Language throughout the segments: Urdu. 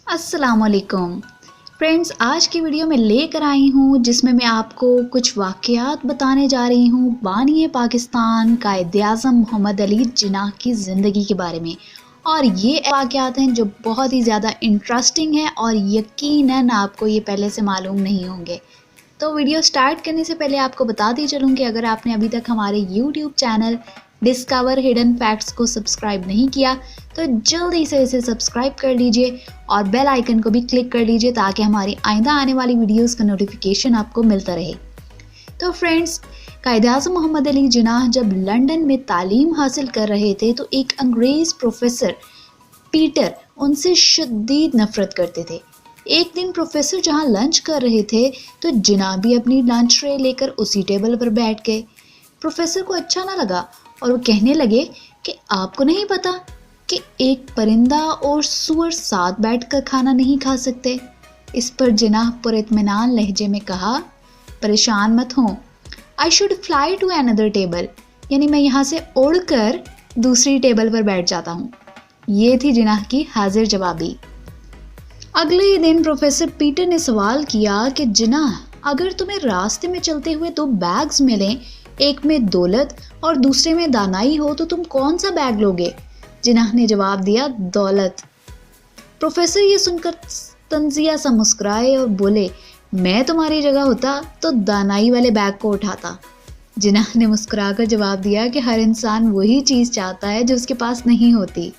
السلام علیکم فرینڈز، آج کی ویڈیو میں لے کر آئی ہوں جس میں آپ کو کچھ واقعات بتانے جا رہی ہوں بانی پاکستان قائد اعظم محمد علی جناح کی زندگی کے بارے میں۔ اور یہ واقعات ہیں جو بہت ہی زیادہ انٹرسٹنگ ہیں اور یقیناً آپ کو یہ پہلے سے معلوم نہیں ہوں گے۔ تو ویڈیو سٹارٹ کرنے سے پہلے آپ کو بتاتی چلوں کہ اگر آپ نے ابھی تک ہمارے YouTube channel discover hidden facts کو سبسکرائب نہیں کیا تو جلدی سے اسے سبسکرائب کر لیجئے اور بیل آئیکن کو بھی کلک کر لیجئے تاکہ ہماری آئندہ آنے والی ویڈیوز کا نوٹیفیکیشن آپ کو ملتا رہے۔ تو فرینڈز، قائد اعظم محمد علی جناح جب لنڈن میں تعلیم حاصل کر رہے تھے تو ایک انگریز پروفیسر پیٹر ان سے شدید نفرت کرتے تھے۔ ایک دن پروفیسر جہاں لنچ کر رہے تھے تو جناح بھی اپنی لنچ ٹرے لے کر اسی ٹیبل پر بیٹھ گئے۔ پروفیسر کو اچھا نہ لگا اور وہ کہنے لگے کہ آپ کو نہیں پتا کہ ایک پرندہ اور سور ساتھ بیٹھ کر کھانا نہیں کھا سکتے؟ اس پر جناح پر اطمینان لہجے میں کہا، پریشان مت ہوں، I should fly to another table، یعنی میں یہاں سے اڑ کر دوسری ٹیبل پر بیٹھ جاتا ہوں۔ یہ تھی جناح کی حاضر جوابی۔ اگلے ہی دن پروفیسر پیٹر نے سوال کیا کہ جناح، اگر تمہیں راستے میں چلتے ہوئے دو بیگز ملیں، ایک میں دولت اور دوسرے میں دانائی ہو تو تم کون سا بیگ لوگے؟ جناح نے جواب دیا، دولت۔ پروفیسر یہ سن کر طنزیہ سا مسکرائے اور بولے، میں تمہاری جگہ ہوتا تو دانائی والے بیگ کو اٹھاتا۔ جناح نے مسکرا کر جواب دیا کہ ہر انسان وہی چیز چاہتا ہے جو اس کے پاس نہیں ہوتی۔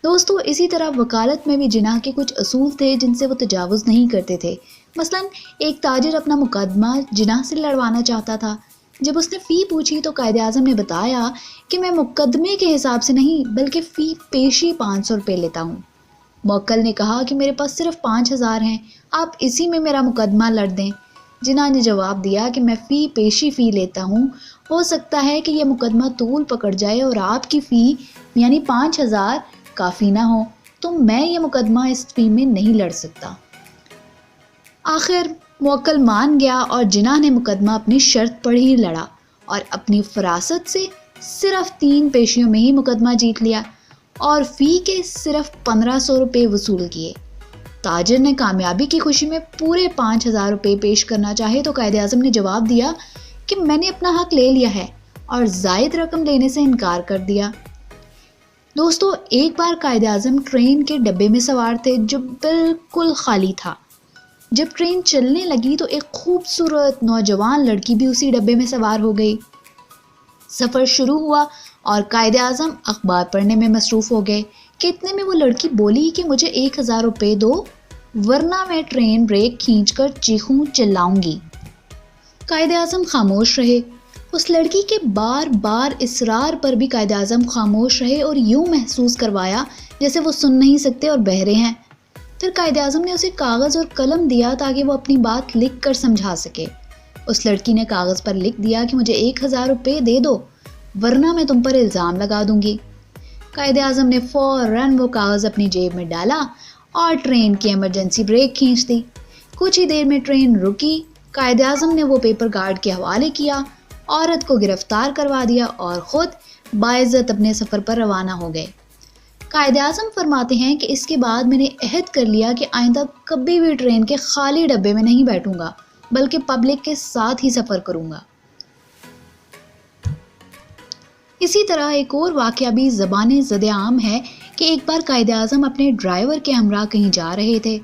دوستو، اسی طرح وکالت میں بھی جناح کے کچھ اصول تھے جن سے وہ تجاوز نہیں کرتے تھے۔ مثلا ایک تاجر اپنا مقدمہ جناح سے لڑوانا چاہتا تھا۔ جب اس نے فی پوچھی تو قائد اعظم نے بتایا کہ میں مقدمے کے حساب سے نہیں بلکہ فی پیشی 500 روپے لیتا ہوں۔ موکل نے کہا کہ میرے پاس صرف 5000 ہیں، آپ اسی میں میرا مقدمہ لڑ دیں۔ جناح نے جواب دیا کہ میں فی پیشی فی لیتا ہوں، ہو سکتا ہے کہ یہ مقدمہ طول پکڑ جائے اور آپ کی فی یعنی 5000 کافی نہ ہو، تو میں یہ مقدمہ اس فی میں نہیں لڑ سکتا۔ آخر موکل مان گیا اور جناح نے مقدمہ اپنی شرط پر ہی لڑا اور اپنی فراست سے صرف 3 پیشیوں میں ہی مقدمہ جیت لیا اور فی کے صرف 1500 روپے وصول کیے۔ تاجر نے کامیابی کی خوشی میں پورے 5000 روپے پیش کرنا چاہے تو قائد اعظم نے جواب دیا کہ میں نے اپنا حق لے لیا ہے اور زائد رقم لینے سے انکار کر دیا۔ دوستو، ایک بار قائد اعظم ٹرین کے ڈبے میں سوار تھے جو بالکل خالی تھا۔ جب ٹرین چلنے لگی تو ایک خوبصورت نوجوان لڑکی بھی اسی ڈبے میں سوار ہو گئی۔ سفر شروع ہوا اور قائد اعظم اخبار پڑھنے میں مصروف ہو گئے کہ اتنے میں وہ لڑکی بولی کہ مجھے 1000 روپے دو ورنہ میں ٹرین بریک کھینچ کر چیخوں چلاؤں گی۔ قائد اعظم خاموش رہے۔ اس لڑکی کے بار بار اصرار پر بھی قائد اعظم خاموش رہے اور یوں محسوس کروایا جیسے وہ سن نہیں سکتے اور بہرے ہیں۔ پھر قائد اعظم نے اسے کاغذ اور قلم دیا تاکہ وہ اپنی بات لکھ کر سمجھا سکے۔ اس لڑکی نے کاغذ پر لکھ دیا کہ مجھے 1000 روپے دے دو ورنہ میں تم پر الزام لگا دوں گی۔ قائد اعظم نے فوراً وہ کاغذ اپنی جیب میں ڈالا اور ٹرین کی ایمرجنسی بریک کھینچ دی۔ کچھ ہی دیر میں ٹرین رکی۔ قائد اعظم نے وہ پیپر گارڈ کے حوالے کیا، عورت کو گرفتار کروا دیا اور خود باعزت اپنے سفر پر روانہ ہو گئے۔ قائد اعظم فرماتے ہیں کہ اس کے بعد میں نے عہد کر لیا کہ آئندہ کبھی بھی ٹرین کے خالی ڈبے میں نہیں بیٹھوں گا بلکہ پبلک کے ساتھ ہی سفر کروں گا۔ اسی طرح ایک اور واقعہ بھی زبان زد عام ہے کہ ایک بار قائد اعظم اپنے ڈرائیور کے ہمراہ کہیں جا رہے تھے۔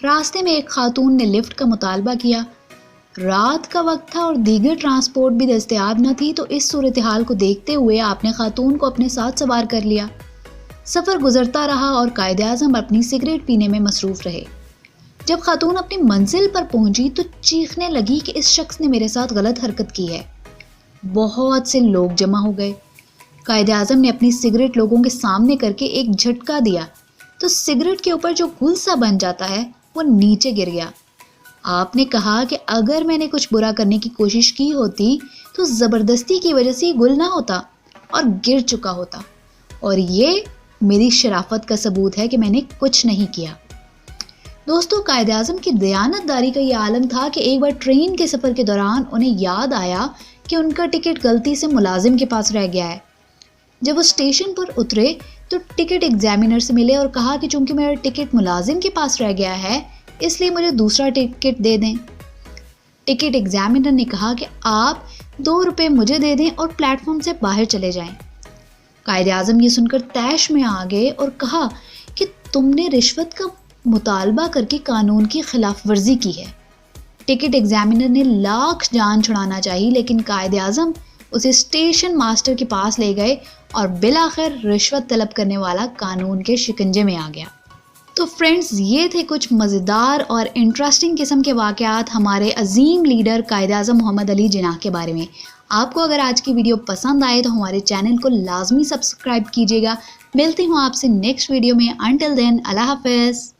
راستے میں ایک خاتون نے لفٹ کا مطالبہ کیا۔ رات کا وقت تھا اور دیگر ٹرانسپورٹ بھی دستیاب نہ تھی، تو اس صورتحال کو دیکھتے ہوئے آپ نے خاتون کو اپنے ساتھ سوار کر لیا۔ سفر گزرتا رہا اور قائد اعظم اپنی سگریٹ پینے میں مصروف رہے۔ جب خاتون اپنی منزل پر پہنچی تو چیخنے لگی کہ اس شخص نے میرے ساتھ غلط حرکت کی ہے۔ بہت سے لوگ جمع ہو گئے۔ قائد اعظم نے اپنی سگریٹ لوگوں کے سامنے کر کے ایک جھٹکا دیا تو سگریٹ کے اوپر جو گل سا بن جاتا ہے وہ نیچے گر گیا۔ آپ نے کہا کہ اگر میں نے کچھ برا کرنے کی کوشش کی ہوتی تو زبردستی کی وجہ سے یہ گل نہ ہوتا اور گر چکا ہوتا، اور یہ میری شرافت کا ثبوت ہے کہ میں نے کچھ نہیں کیا۔ دوستو، قائد اعظم کی دیانت داری کا یہ عالم تھا کہ ایک بار ٹرین کے سفر کے دوران انہیں یاد آیا کہ ان کا ٹکٹ غلطی سے ملازم کے پاس رہ گیا ہے۔ جب وہ اسٹیشن پر اترے تو ٹکٹ ایگزامینر سے ملے اور کہا کہ چونکہ میرا ٹکٹ ملازم کے پاس رہ گیا ہے اس لیے مجھے دوسرا ٹکٹ دے دیں۔ ٹکٹ ایگزامینر نے کہا کہ آپ 2 روپے مجھے دے دیں اور پلیٹ فارم سے باہر چلے جائیں۔ قائد اعظم یہ سن کر طیش میں آ گئے اور کہا کہ تم نے رشوت کا مطالبہ کر کے قانون کی خلاف ورزی کی ہے۔ ٹکٹ ایگزامینر نے لاکھ جان چھڑانا چاہی لیکن قائد اعظم اسے اسٹیشن ماسٹر کے پاس لے گئے اور بالآخر رشوت طلب کرنے والا قانون کے شکنجے میں آ گیا۔ تو فرینڈز، یہ تھے کچھ مزیدار اور انٹرسٹنگ قسم کے واقعات ہمارے عظیم لیڈر قائد اعظم محمد علی جناح کے بارے میں۔ آپ کو اگر آج کی ویڈیو پسند آئے تو ہمارے چینل کو لازمی سبسکرائب کیجیے گا۔ ملتی ہوں آپ سے نیکسٹ ویڈیو میں۔ انٹل دین، اللہ حافظ۔